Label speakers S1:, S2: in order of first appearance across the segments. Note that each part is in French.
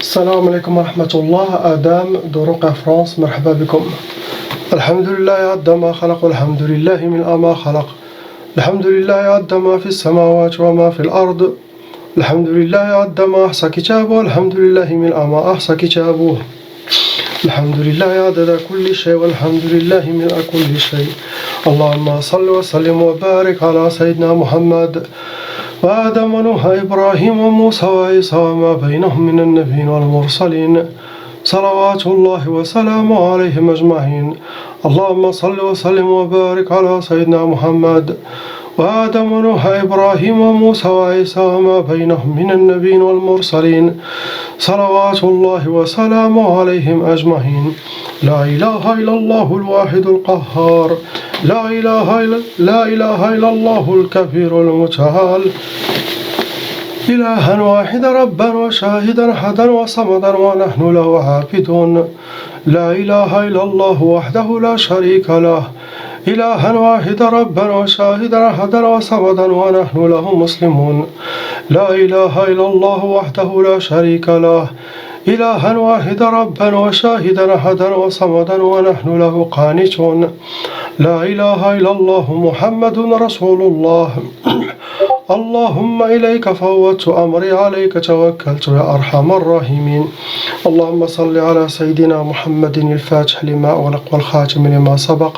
S1: السلام عليكم ورحمة الله. آدم دروقة فرانس، مرحبا بكم. الحمد لله عد ما خلق، والحمد لله من ما خلق. الحمد لله عد ما في السماوات وما في الأرض. الحمد لله عد ما أحصى كتابه، والحمد لله من ما أحصى كتابه. الحمد لله عدد كل شيء، والحمد لله من كل شيء. اللهم صل وسلم وبارك على سيدنا محمد وآدم ونوح إبراهيم وموسى وعيسى وما بينهم من النبيين والمرسلين، صلوات الله وسلامه عليهم أجمعين. اللهم صل وسلم وبارك على سيدنا محمد وآدم ونوح إبراهيم وموسى وعيسى وما بينهم من النبيين والمرسلين، صلوات الله وسلامه عليهم أجمعين. لا إله إلا الله الواحد القهار، لا إله إلا الله الكبير المتعال، إلها واحدا ربا وشاهدا أحدا وصمدا ونحن له عابدون. لا إله إلا الله وحده لا شريك له، إلها واحدا ربا وشاهدا أحدا وصمدا ونحن له مسلمون. لا إله إلا الله وحده لا شريك له، إلها واحدا ربا وشاهدا أحدا وصمدا ونحن له قانتون. لا إله إلا الله محمد رسول الله. اللهم إليك فوضت أمري، عليك توكلت يا أرحم الراحمين. اللهم صل على سيدنا محمد الفاتح لما أغلق والخاتم لما سبق،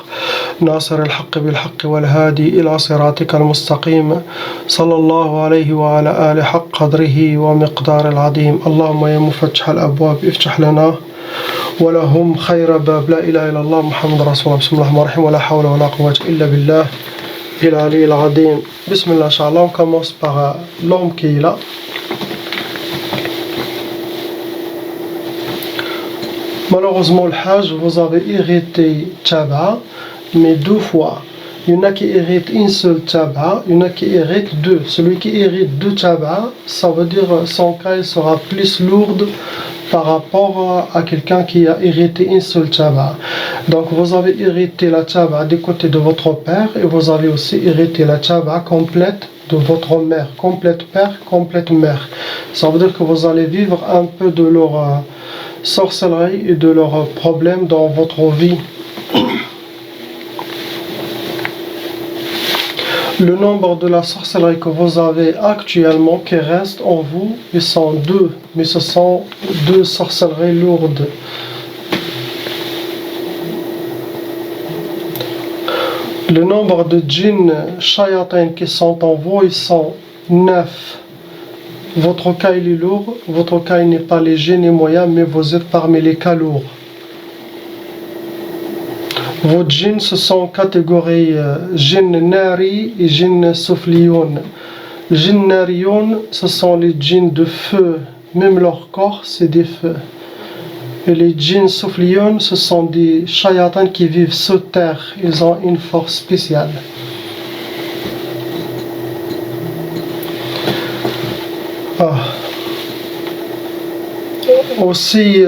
S1: ناصر الحق بالحق والهادي إلى صراطك المستقيم، صلى الله عليه وعلى آله حق قدره ومقدار العظيم. اللهم يا مفتح الأبواب افتح لنا ولهم خير باب. لا إله إلا الله محمد رسول الله. بسم الله الرحمن الرحيم. ولا حول ولا قوة إلا بالله العلي العظيم. Bismillah, Inch'Allah, on commence par l'homme qui est là. Malheureusement, le Hajj, vous avez hérité Tchaba, mais deux fois. Il y en a qui héritent une seule Tchaba, il y en a qui héritent deux. Celui qui hérite deux Tchaba, ça veut dire son cas il sera plus lourd par rapport à quelqu'un qui a hérité une seule Tchaba. Donc vous avez hérité la Tchaba du côté de votre père et vous avez aussi hérité la Tchaba complète de votre mère. Complète père, complète mère. Ça veut dire que vous allez vivre un peu de leur sorcellerie et de leurs problèmes dans votre vie. Le nombre de la sorcellerie que vous avez actuellement qui reste en vous, ils sont deux, mais ce sont deux sorcelleries lourdes. Le nombre de djinns shayatin qui sont en vous, ils sont 9. Votre cas il est lourd, votre cas il n'est pas léger ni moyen, mais vous êtes parmi les cas lourds. Vos djinns, ce sont catégories djinns nari et djinns soufliyoun. Les djinns nariyoun, ce sont les djinns de feu, même leur corps c'est des feux. Et les djinns soufliyoun, ce sont des shayatans qui vivent sous terre, ils ont une force spéciale. Aussi,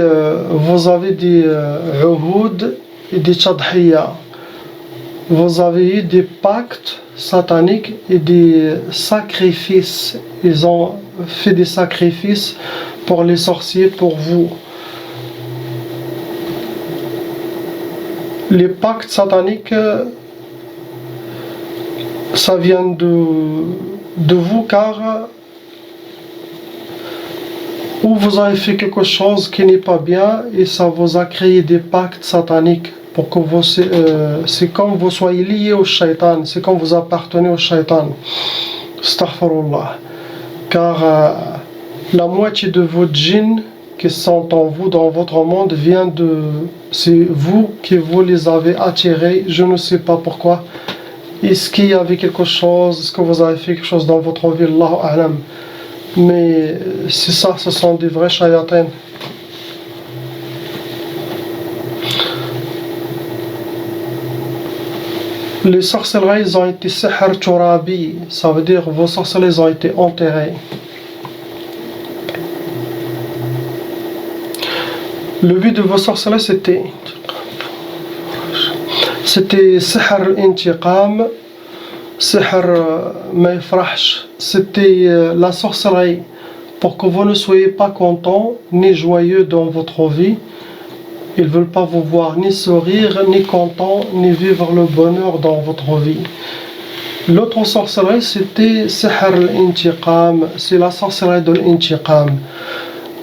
S1: vous avez des uhud et des tadhiya. Vous avez eu des pactes sataniques et des sacrifices. Ils ont fait des sacrifices pour les sorciers, pour vous. Les pactes sataniques, ça vient de vous car ou vous avez fait quelque chose qui n'est pas bien et ça vous a créé des pactes sataniques pour que vous, c'est comme vous soyez liés au shaitan, c'est comme vous appartenez au shaitan. Astaghfirullah. Car la moitié de vos djinns qui sont en vous, dans votre monde, vient de... C'est vous qui vous les avez attirés, je ne sais pas pourquoi. Est-ce qu'il y avait quelque chose, est-ce que vous avez fait quelque chose dans votre vie, Allahu a'lam. Mais c'est ça, ce sont des vrais shayatins. Les sorcelleries, ils ont été sihr turabi, ça veut dire vos sorcelleries ont été enterrées. Le but de vos sorcelleries, c'était sihr al-intiqam, sihr ma yafrahsh. C'était la sorcellerie pour que vous ne soyez pas content ni joyeux dans votre vie. Ils ne veulent pas vous voir ni sourire, ni content, ni vivre le bonheur dans votre vie. L'autre sorcellerie, c'était Sihr al-Intiqam, c'est la sorcellerie de l'Intiqam.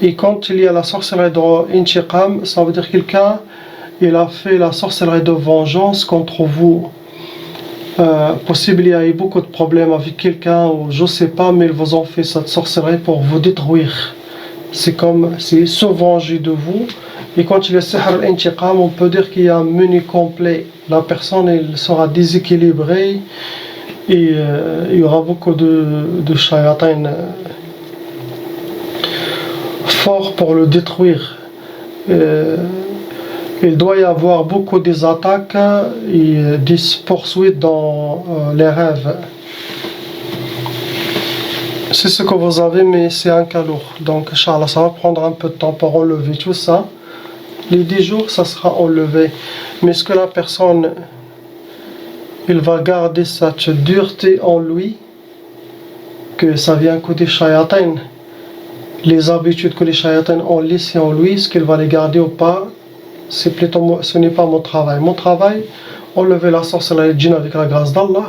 S1: Et quand il y a la sorcellerie de l'Intiqam, ça veut dire quelqu'un il a fait la sorcellerie de vengeance contre vous. Possible il y a eu beaucoup de problèmes avec quelqu'un ou je sais pas, mais ils vous ont fait cette sorcellerie pour vous détruire. C'est se venger de vous. Et quand il y a Sihr al-Intiqam, on peut dire qu'il y a un menu complet. La personne elle sera déséquilibrée et il y aura beaucoup de shayatin forts pour le détruire. Il doit y avoir beaucoup des attaques et des poursuites dans les rêves. C'est ce que vous avez, mais c'est un cas lourd. Donc, Inch'Allah, ça va prendre un peu de temps pour enlever tout ça. Les 10 jours, ça sera enlevé. Mais est-ce que la personne, il va garder cette dureté en lui, que ça vient côté shayatin, les habitudes que les shayatins ont laissées en lui, est-ce qu'il va les garder ou pas? C'est plutôt, ce n'est pas mon travail. Mon travail, enlever la sorcellerie djinn avec la grâce d'Allah.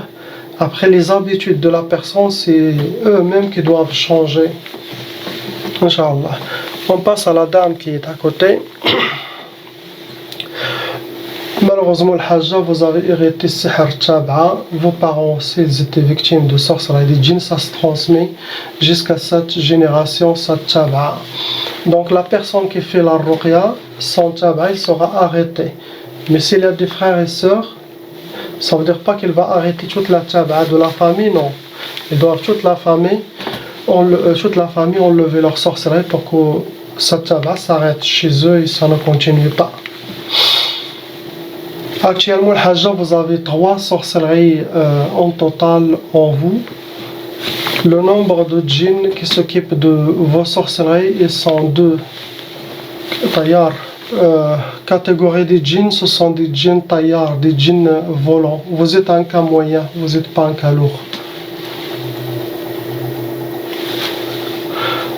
S1: Après, les habitudes de la personne, c'est eux-mêmes qui doivent changer. Inch'Allah. On passe à la dame qui est à côté. Malheureusement, le Hajja, vous avez hérité Sihr Taba'a. Vos parents aussi, ils étaient victimes de sorcellerie des djinns. Ça se transmet jusqu'à cette génération, cette Taba'a. Donc, la personne qui fait la ruqya, son Taba'a, il sera arrêté. Mais s'il y a des frères et sœurs, ça ne veut dire pas qu'il va arrêter toute la Taba'a de la famille, non. Ils doivent toute la famille enlever leur sorcellerie pour que cette Taba'a s'arrête chez eux et ça ne continue pas. Actuellement, le Hajja, vous avez 3 sorcelleries en total en vous. Le nombre de djinns qui s'occupent de vos sorcelleries, ils sont 2. Tayyar. Catégorie des djinns, ce sont des djinns tayyar, des djinns volants. Vous êtes un cas moyen, vous n'êtes pas un cas lourd.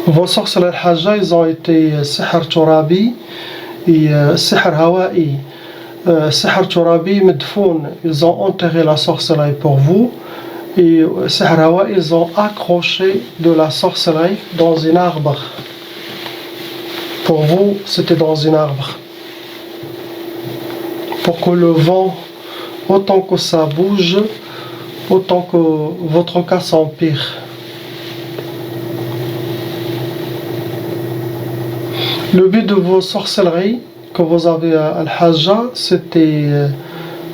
S1: Vos sorcelleries Hajja, ils ont été Sihr Turabi et Sihr Hawa'i. Sihr Turabi, Medfoun, ils ont enterré la sorcellerie pour vous. Et Sihr Hawa'i, ils ont accroché de la sorcellerie dans un arbre. Pour vous, c'était dans un arbre. Pour que le vent, autant que ça bouge, autant que votre cas s'empire. Le but de vos sorcelleries que vous avez à Al-Hajja, c'était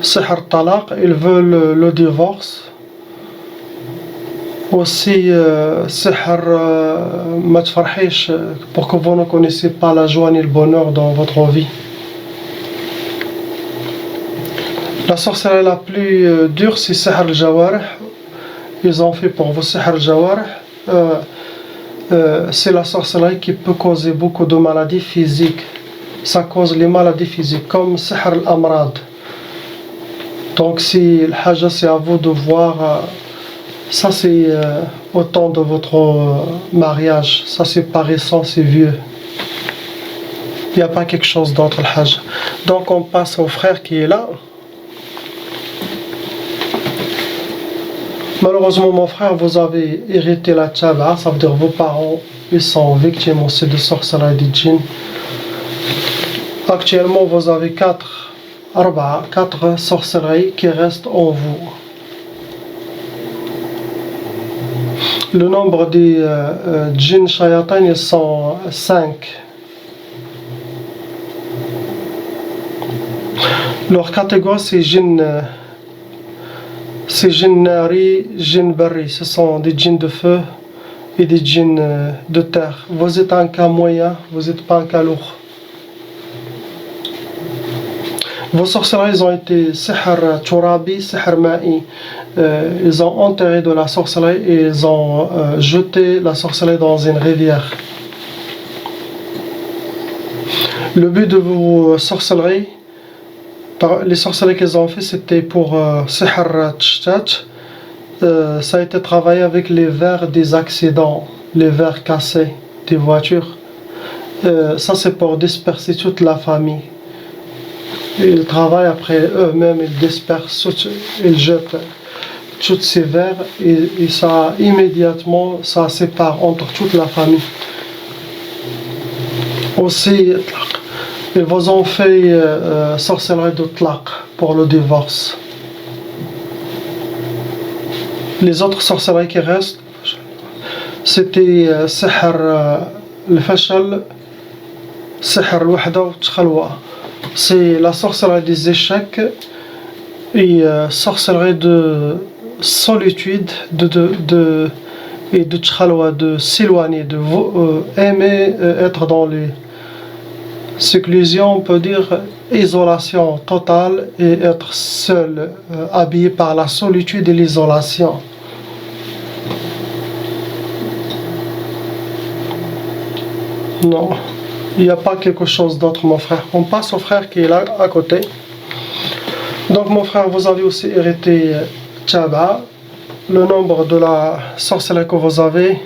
S1: Sihr Talaq, ils veulent le divorce. Aussi Sihr Matfarhish, pour que vous ne connaissiez pas la joie ni le bonheur dans votre vie. La sorcellerie la plus dure, c'est Sihr al-Jawarih. Ils ont fait pour vous Sihr al-Jawarih. C'est la sorcellerie qui peut causer beaucoup de maladies physiques. Ça cause les maladies physiques, comme Sihr al-Amrad. Donc si le Hajja, c'est à vous de voir. Ça c'est au temps de votre mariage, ça c'est pas récent, c'est vieux. Il n'y a pas quelque chose d'autre le Hajj. Donc on passe au frère qui est là. Malheureusement mon frère, vous avez hérité la Taba'a, ça veut dire vos parents, ils sont victimes aussi de sorcellerie des djinns. Actuellement vous avez 4 sorcelleries qui restent en vous. Le nombre des djinns shayatin, ils sont 5. Leur catégorie, c'est djinns nari, djinns barri. Ce sont des djinns de feu et des djinns de terre. Vous êtes un cas moyen, vous n'êtes pas un cas lourd. Vos sorcelleries ont été Sihr Turabi, Sihr Ma'i. Ils ont enterré de la sorcellerie et ils ont jeté la sorcellerie dans une rivière. Le but de vos sorcelleries, les sorcelleries qu'ils ont fait, c'était pour Sihr Tshtat. Ça a été travaillé avec les verres des accidents, les verres cassés. des voitures. Ça c'est pour disperser toute la famille. Ils travaillent après eux-mêmes, ils dispersent, ils jettent tous ces verres et ça immédiatement ça sépare entre toute la famille. Aussi, ils vous ont fait sorcellerie de tlaq pour le divorce. Les autres sorcelleries qui restent, c'était sihr al-fashal, sihr al-wahda ou tchalwa. C'est la sorcellerie des échecs et sorcellerie de solitude, et de tchalwa, de s'éloigner, de aimer être dans les seclusions, on peut dire isolation totale et être seul, habillé par la solitude et l'isolation. Non, il n'y a pas quelque chose d'autre, mon frère. On passe au frère qui est là à côté. Donc mon frère, vous avez aussi hérité Tchaba. Le nombre de la sorcellerie que vous avez.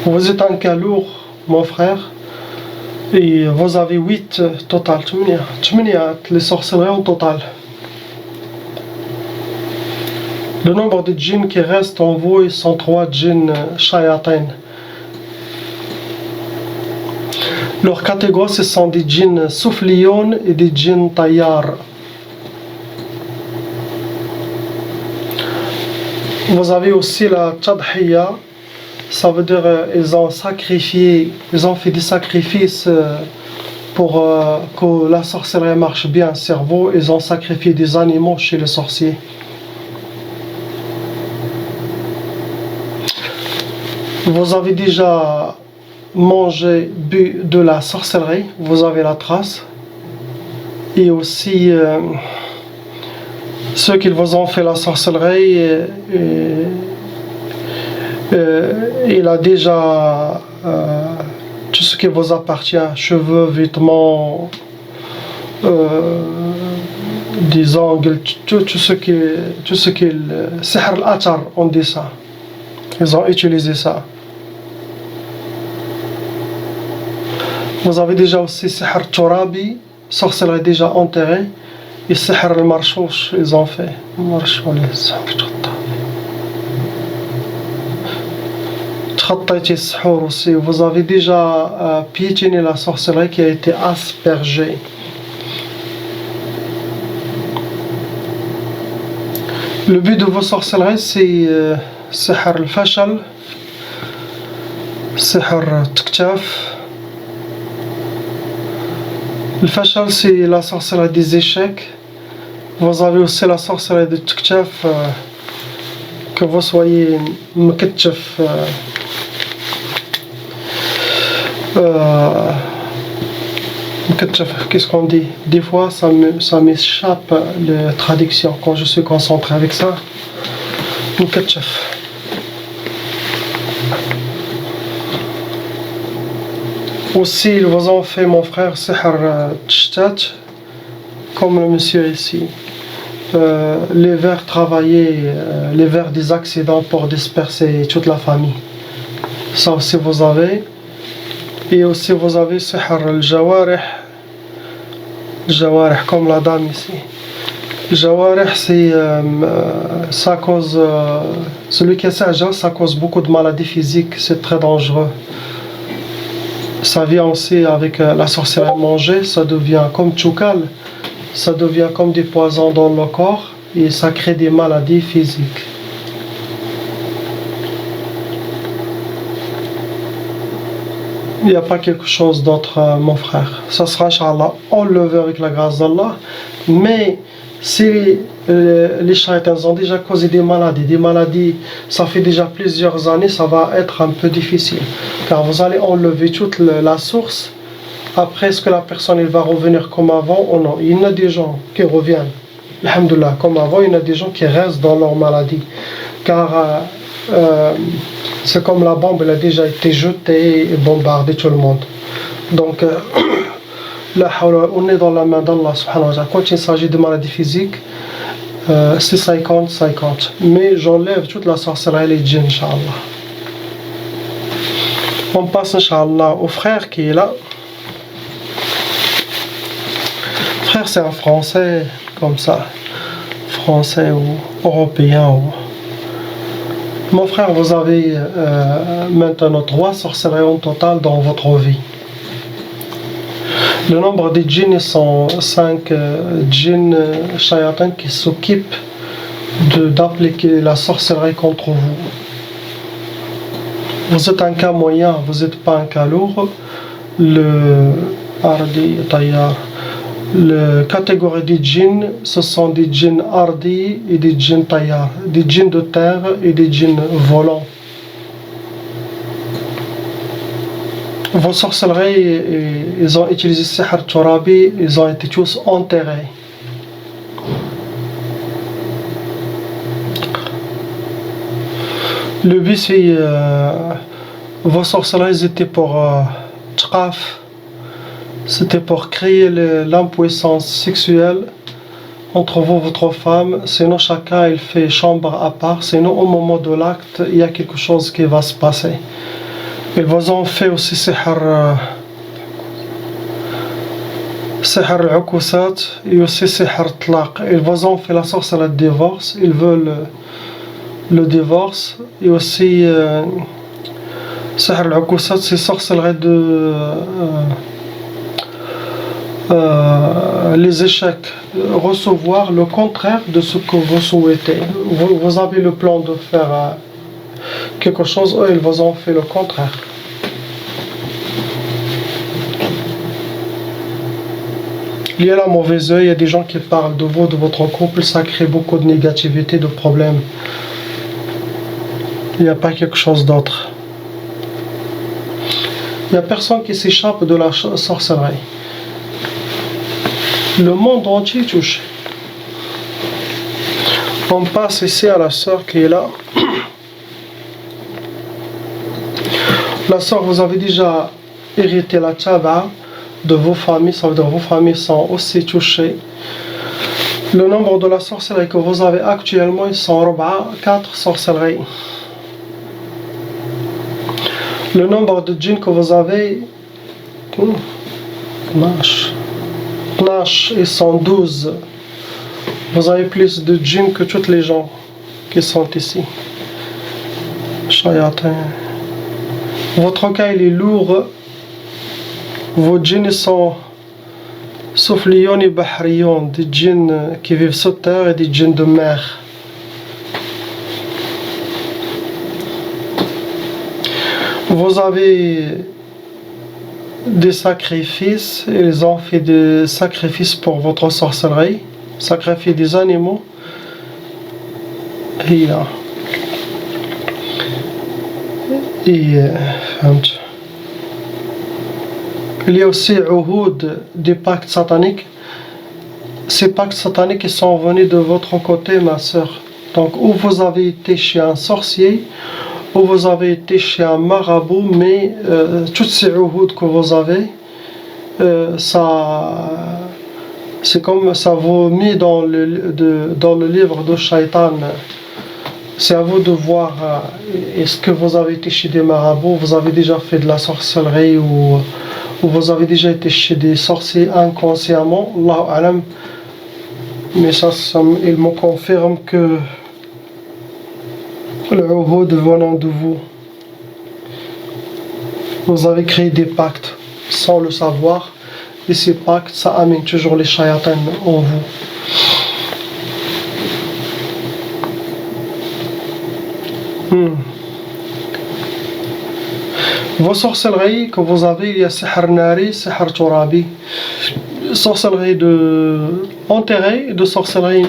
S1: Vous êtes un cas lourd, mon frère. Et vous avez 8 total. 8 les sorcelleries en total. Le nombre de djinns qui restent en vous, ils sont 3 djinns shayatin. Leur catégorie, ce sont des djinns soufliyoun et des djinns tayyar. Vous avez aussi la tadhiya, ça veut dire ils ont sacrifié, ils ont fait des sacrifices pour que la sorcellerie marche bien sur vous, ils ont sacrifié des animaux chez les sorciers. Vous avez déjà mangé, bu de la sorcellerie, vous avez la trace. Et aussi, ceux qui vous ont fait la sorcellerie, il a déjà tout ce qui vous appartient, cheveux, vêtements, des ongles, tout ce qu'il... Sihr al-Atar, on dit ça. Ils ont utilisé ça. Vous avez déjà aussi Sihr Turabi, sorcellerie déjà enterrée, et Sihr al-Marchouch, ils ont fait. Aussi. Vous avez déjà piétiné la sorcellerie qui a été aspergée. Le but de vos sorcelleries, c'est Sihr al-Fashal, Sihr Tuktaf. Le Fashal, c'est la sorcellerie des échecs. Vous avez aussi la sorcellerie de Tuktaf, que vous soyez Mketchef. Qu'est-ce qu'on dit? Des fois, ça m'échappe la traduction quand je suis concentré avec ça. Mketchef. Aussi, ils vous ont fait, mon frère, Sihr Tshtat, comme le monsieur ici. Les vers travaillés, les vers des accidents pour disperser toute la famille. Ça aussi, vous avez. Et aussi, vous avez Sihr al-Jawarih. Jawarih, comme la dame ici. Jawarih, c'est ça cause. Celui qui est sage, ça cause beaucoup de maladies physiques, c'est très dangereux. Ça vient aussi avec la sorcellerie mangée, ça devient comme tchoukal, ça devient comme des poisons dans le corps et ça crée des maladies physiques. Il n'y a pas quelque chose d'autre, mon frère. Ça sera, Inch'Allah, enlevé avec la grâce d'Allah. Mais si les shaitans ont déjà causé des maladies, ça fait déjà plusieurs années, ça va être un peu difficile. Car vous allez enlever toute la source. Après, est-ce que la personne elle va revenir comme avant ou non? Il y en a des gens qui reviennent, alhamdoulilah, comme avant. Il y en a des gens qui restent dans leur maladie. Car c'est comme la bombe, elle a déjà été jetée et bombardé tout le monde. Donc, on est dans la main d'Allah subhanahu wa ta'ala. Quand il s'agit de maladies physiques, c'est 50-50. Mais j'enlève toute la sorcellerie et les djinns, Inch'Allah. On passe, Inch'Allah, au frère qui est là. Frère, c'est un Français, comme ça. Français ou européen. Mon frère, vous avez maintenant 3 sorcelleries en total dans votre vie. Le nombre des djinns sont 5 djinns shayatans qui s'occupent d'appliquer la sorcellerie contre vous. Vous êtes un cas moyen, vous n'êtes pas un cas lourd. Le Ardi Tayyar. La catégorie des djinns, ce sont des djinns Ardi et des djinns Tayyar, des djinns de terre et des djinns volants. Vos sorcelleries, ils ont utilisé Sihr Turabi, ils ont été tous enterrés. Le but, c'est vos sorcelleries étaient pour Tqaf, c'était pour créer l'impuissance sexuelle entre vous et votre femme. Sinon, chacun il fait chambre à part. Sinon, au moment de l'acte, il y a quelque chose qui va se passer. Ils vous ont fait aussi Sihr al-Ukusat et aussi Sihr Tlaq. Ils vous ont fait la sorcellerie de divorce. Ils veulent le divorce. Et aussi Sihr al-Ukusat, c'est sorcellerie de les échecs. Recevoir le contraire de ce que vous souhaitez. Vous avez le plan de faire quelque chose, eux ils vous ont fait le contraire. Il y a la mauvaise œil, il y a des gens qui parlent de vous, de votre couple, ça crée beaucoup de négativité, de problèmes. Il n'y a pas quelque chose d'autre. Il n'y a personne qui s'échappe de la sorcellerie. Le monde entier touche. On passe ici à la sœur qui est là. La sœur, vous avez déjà hérité la tchaba de vos familles, ça veut dire que vos familles sont aussi touchées. Le nombre de la sorcellerie que vous avez actuellement, ils sont 4 sorcelleries. Le nombre de djinns que vous avez, 12, ils sont 12. Vous avez plus de djinns que tous les gens qui sont ici. Shayatin. Votre cas il est lourd. Vos djinns sont sauf lion et bahriyon, des djinns qui vivent sur terre et des djinns de mer. Vous avez des sacrifices, ils ont fait des sacrifices pour votre sorcellerie, sacrifier des animaux. Et il y a aussi des pactes sataniques. Ces pactes sataniques ils sont venus de votre côté, ma soeur. Donc, où vous avez été chez un sorcier, où vous avez été chez un marabout, mais toutes ces uhud que vous avez, c'est comme ça vous mis dans le livre de Shaitan. C'est à vous de voir, est-ce que vous avez été chez des marabouts, vous avez déjà fait de la sorcellerie ou vous avez déjà été chez des sorciers inconsciemment, Allahu alam. Mais ça, il me confirme que le uhud venant de vous, vous avez créé des pactes sans le savoir, et ces pactes, ça amène toujours les shayatans en vous. Vos sorcelleries que vous avez, il y a Sihr Nari, Sihr Turabi, sorcellerie de enterrée et de sorcellerie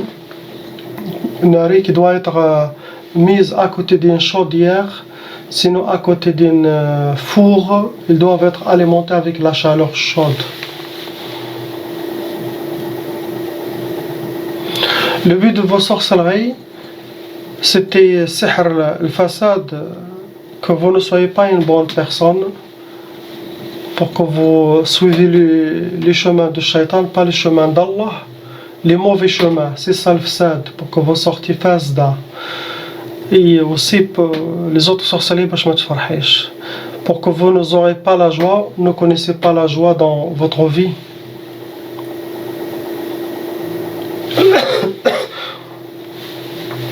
S1: Nari qui doit être mise à côté d'une chaudière, sinon à côté d'un four, ils doivent être alimentés avec la chaleur chaude. Le but de vos sorcelleries, c'était Sihr al-Fasad, que vous ne soyez pas une bonne personne, pour que vous suivez les chemins de Shaitan, pas les chemins d'Allah, les mauvais chemins, c'est ça le fsad, pour que vous sortiez fasda. Et aussi pour les autres sorcelleries, pour que vous n'aurez pas la joie, ne connaissez pas la joie dans votre vie.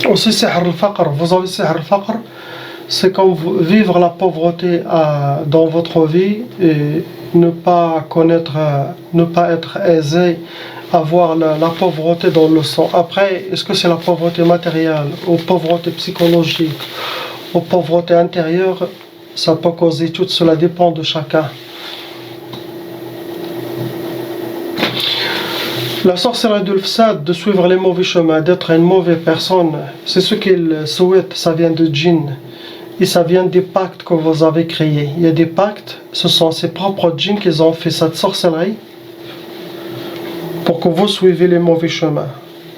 S1: Aussi sihr al-faqr, vous avez sihr al-faqr, c'est comme vivre la pauvreté dans votre vie et ne pas connaître, ne pas être aisé, avoir la pauvreté dans le sang. Après, est-ce que c'est la pauvreté matérielle ou pauvreté psychologique ou pauvreté intérieure? Ça peut causer tout cela, dépend de chacun. La sorcellerie de l'fsad, de suivre les mauvais chemins, d'être une mauvaise personne, c'est ce qu'il souhaite, ça vient de djinn. Et ça vient des pactes que vous avez créés. Il y a des pactes, ce sont ces propres djinns qui ont fait cette sorcellerie pour que vous suivez les mauvais chemins.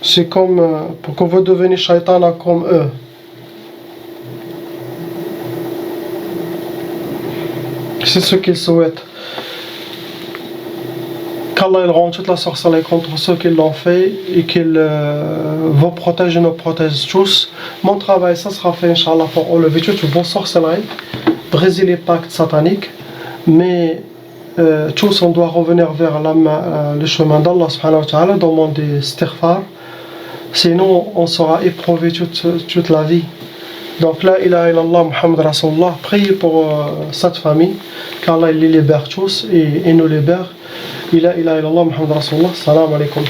S1: C'est comme pour que vous deveniez shaitana comme eux. C'est ce qu'ils souhaitent. Qu'Allah il rend toute la sorcellerie contre ceux qui l'ont fait et qu'il vous protège et nous protège tous. Mon travail, ça sera fait, Inch'Allah, pour enlever toute vos sorcelleries, briser les pactes sataniques, mais tous on doit revenir vers le chemin d'Allah subhanahu wa ta'ala, demander istighfar, sinon on sera éprouvé toute la vie. Donc la ilaha illallah Muhammad Rasulullah, priez pour cette famille, qu'Allah il les libère tous et nous libère. La ilaha illallah Muhammad Rasulullah, salam alaikum.